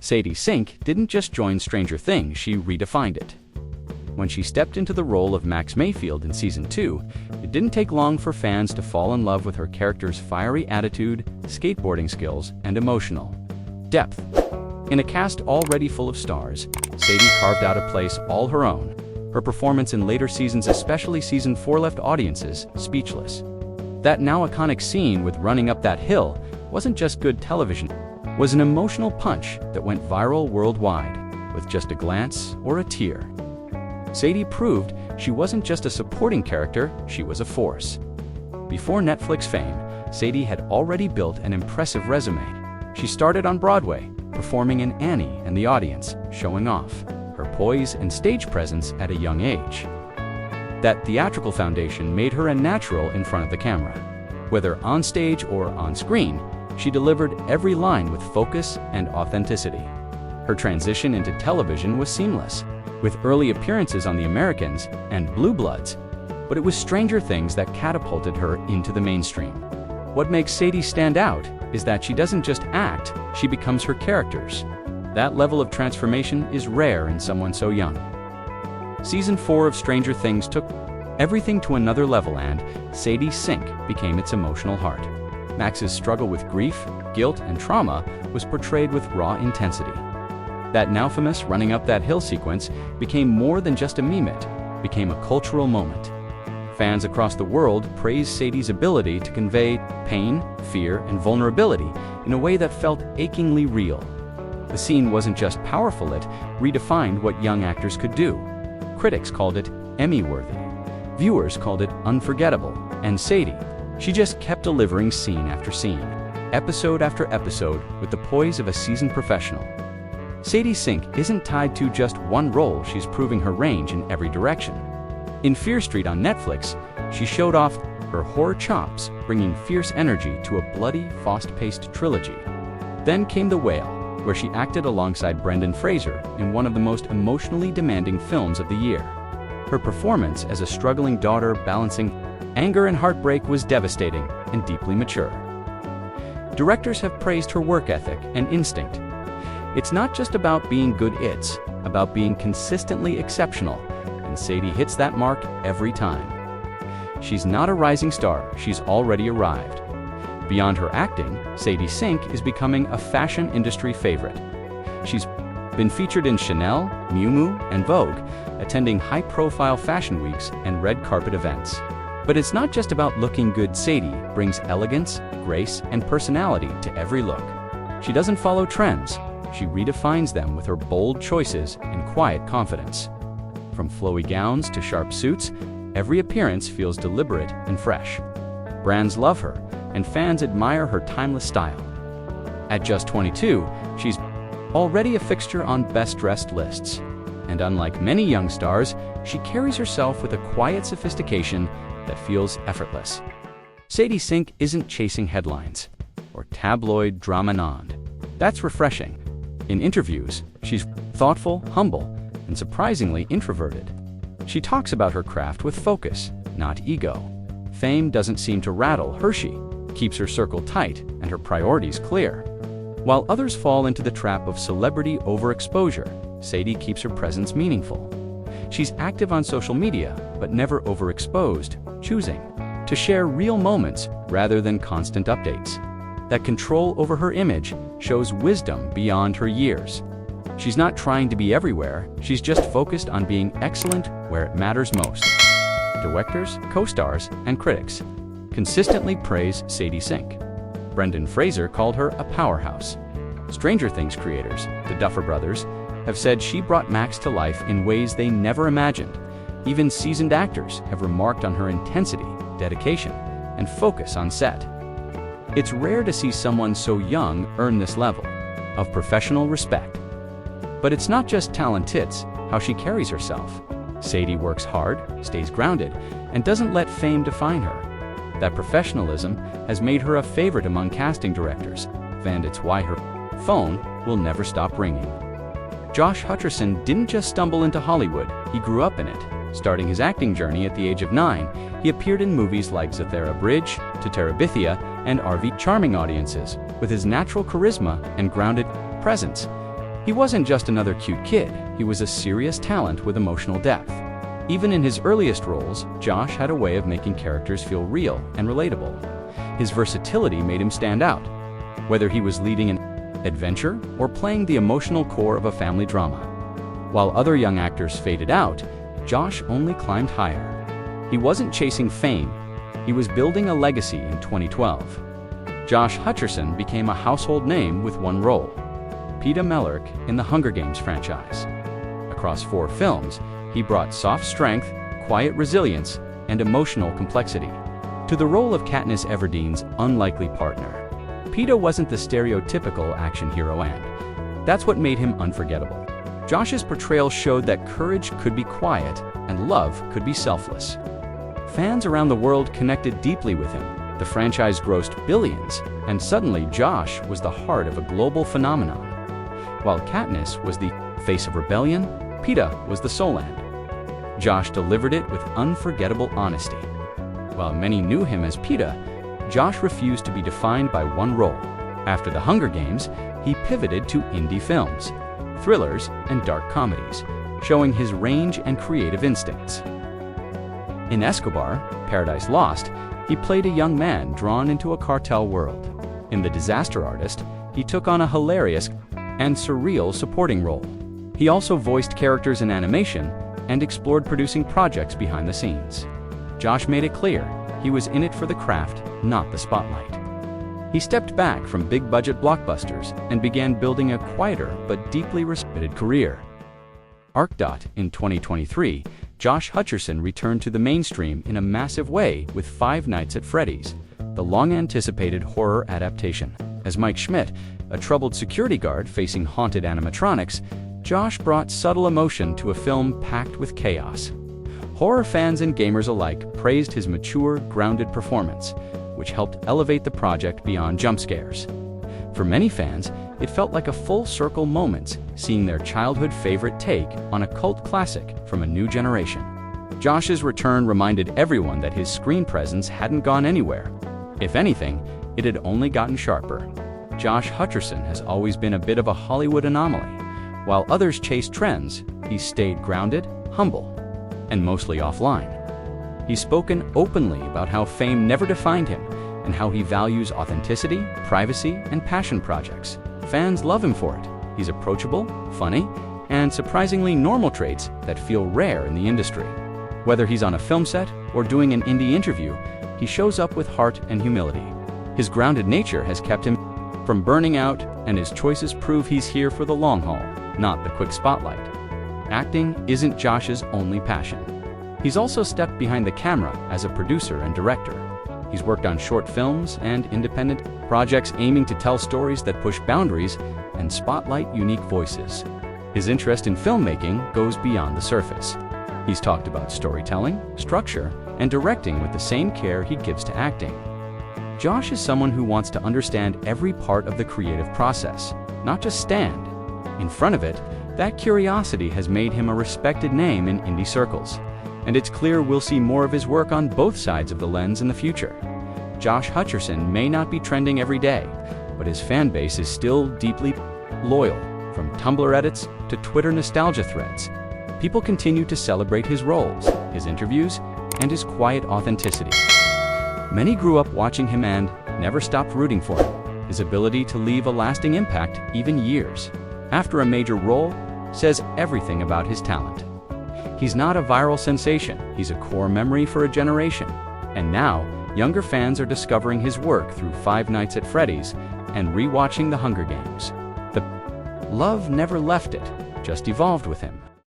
Sadie Sink didn't just join Stranger Things, she redefined it. When she stepped into the role of Max Mayfield in Season 2, it didn't take long for fans to fall in love with her character's fiery attitude, skateboarding skills, and emotional depth. In a cast already full of stars, Sadie carved out a place all her own. Her performance in later seasons, especially Season 4, left audiences speechless. That now iconic scene with running up that hill wasn't just good television, it was an emotional punch that went viral worldwide, with just a glance or a tear. Sadie proved she wasn't just a supporting character, she was a force. Before Netflix fame, Sadie had already built an impressive resume. She started on Broadway, performing in Annie and the audience, showing off her poise and stage presence at a young age. That theatrical foundation made her a natural in front of the camera. Whether on stage or on screen, she delivered every line with focus and authenticity. Her transition into television was seamless, with early appearances on The Americans and Blue Bloods, but it was Stranger Things that catapulted her into the mainstream. What makes Sadie stand out is that she doesn't just act, she becomes her characters. That level of transformation is rare in someone so young. Season 4 of Stranger Things took everything to another level, and Sadie Sink became its emotional heart. Max's struggle with grief, guilt, and trauma was portrayed with raw intensity. That now famous running up that hill sequence became more than just a meme, it became a cultural moment. Fans across the world praised Sadie's ability to convey pain, fear, and vulnerability in a way that felt achingly real. The scene wasn't just powerful, it redefined what young actors could do. Critics called it Emmy-worthy. Viewers called it unforgettable. And Sadie, she just kept delivering scene after scene, episode after episode, with the poise of a seasoned professional. Sadie Sink isn't tied to just one role, she's proving her range in every direction. In Fear Street on Netflix, she showed off her horror chops, bringing fierce energy to a bloody, fast-paced trilogy. Then came The Whale, where she acted alongside Brendan Fraser in one of the most emotionally demanding films of the year. Her performance as a struggling daughter balancing anger and heartbreak was devastating and deeply mature. Directors have praised her work ethic and instinct. It's not just about being good, it's about being consistently exceptional, and Sadie hits that mark every time. She's not a rising star, she's already arrived. Beyond her acting, Sadie Sink is becoming a fashion industry favorite. She's been featured in Chanel, Miu Miu, and Vogue, attending high-profile fashion weeks and red carpet events. But it's not just about looking good. Sadie brings elegance, grace, and personality to every look. She doesn't follow trends, she redefines them with her bold choices and quiet confidence. From flowy gowns to sharp suits, every appearance feels deliberate and fresh. Brands love her, and fans admire her timeless style. At just 22, she's already a fixture on best-dressed lists. And unlike many young stars, she carries herself with a quiet sophistication that feels effortless. Sadie Sink isn't chasing headlines or tabloid drama-nond. That's refreshing. In interviews, she's thoughtful, humble, and surprisingly introverted. She talks about her craft with focus, not ego. Fame doesn't seem to rattle her. She keeps her circle tight and her priorities clear. While others fall into the trap of celebrity overexposure, Sadie keeps her presence meaningful. She's active on social media, but never overexposed, choosing to share real moments rather than constant updates. That control over her image shows wisdom beyond her years. She's not trying to be everywhere, she's just focused on being excellent where it matters most. Directors, co-stars, and critics consistently praise Sadie Sink. Brendan Fraser called her a powerhouse. Stranger Things creators, the Duffer Brothers, have said she brought Max to life in ways they never imagined. Even seasoned actors have remarked on her intensity, dedication, and focus on set. It's rare to see someone so young earn this level of professional respect. But it's not just talent, it's how she carries herself. Sadie works hard, stays grounded, and doesn't let fame define her. That professionalism has made her a favorite among casting directors, and it's why her phone will never stop ringing. Josh Hutcherson didn't just stumble into Hollywood, he grew up in it. Starting his acting journey at the age of 9, he appeared in movies like Zathura Bridge, to Terabithia, and RV, charming audiences with his natural charisma and grounded presence. He wasn't just another cute kid, he was a serious talent with emotional depth. Even in his earliest roles, Josh had a way of making characters feel real and relatable. His versatility made him stand out, whether he was leading an adventure or playing the emotional core of a family drama. While other young actors faded out, Josh only climbed higher. He wasn't chasing fame, he was building a legacy in 2012. Josh Hutcherson became a household name with one role, Peeta Mellark in the Hunger Games franchise. Across 4 films, he brought soft strength, quiet resilience, and emotional complexity to the role of Katniss Everdeen's unlikely partner. Peeta wasn't the stereotypical action hero, and that's what made him unforgettable. Josh's portrayal showed that courage could be quiet and love could be selfless. Fans around the world connected deeply with him. The franchise grossed billions, and suddenly Josh was the heart of a global phenomenon. While Katniss was the face of rebellion, Peeta was the Soland. Josh delivered it with unforgettable honesty. While many knew him as Peeta, Josh refused to be defined by one role. After the Hunger Games, he pivoted to indie films, thrillers, and dark comedies, showing his range and creative instincts. In Escobar, Paradise Lost, he played a young man drawn into a cartel world. In The Disaster Artist, he took on a hilarious and surreal supporting role. He also voiced characters in animation and explored producing projects behind the scenes. Josh made it clear he was in it for the craft, not the spotlight. He stepped back from big-budget blockbusters and began building a quieter but deeply respected career. In 2023, Josh Hutcherson returned to the mainstream in a massive way with Five Nights at Freddy's, the long-anticipated horror adaptation. As Mike Schmidt, a troubled security guard facing haunted animatronics, Josh brought subtle emotion to a film packed with chaos. Horror fans and gamers alike praised his mature, grounded performance, which helped elevate the project beyond jump scares. For many fans, it felt like a full-circle moment, seeing their childhood favorite take on a cult classic from a new generation. Josh's return reminded everyone that his screen presence hadn't gone anywhere. If anything, it had only gotten sharper. Josh Hutcherson has always been a bit of a Hollywood anomaly. While others chased trends, he stayed grounded, humble, and mostly offline. He's spoken openly about how fame never defined him and how he values authenticity, privacy, and passion projects. Fans love him for it. He's approachable, funny, and surprisingly normal traits that feel rare in the industry. Whether he's on a film set or doing an indie interview, he shows up with heart and humility. His grounded nature has kept him from burning out, and his choices prove he's here for the long haul, not the quick spotlight. Acting isn't Josh's only passion. He's also stepped behind the camera as a producer and director. He's worked on short films and independent projects aiming to tell stories that push boundaries and spotlight unique voices. His interest in filmmaking goes beyond the surface. He's talked about storytelling, structure, and directing with the same care he gives to acting. Josh is someone who wants to understand every part of the creative process, not just stand in front of it. That curiosity has made him a respected name in indie circles, and it's clear we'll see more of his work on both sides of the lens in the future. Josh Hutcherson may not be trending every day, but his fan base is still deeply loyal. From Tumblr edits to Twitter nostalgia threads, people continue to celebrate his roles, his interviews, and his quiet authenticity. Many grew up watching him and never stopped rooting for him. His ability to leave a lasting impact, even years after a major role, says everything about his talent. He's not a viral sensation, he's a core memory for a generation. And now, younger fans are discovering his work through Five Nights at Freddy's and rewatching The Hunger Games. The love never left it, just evolved with him.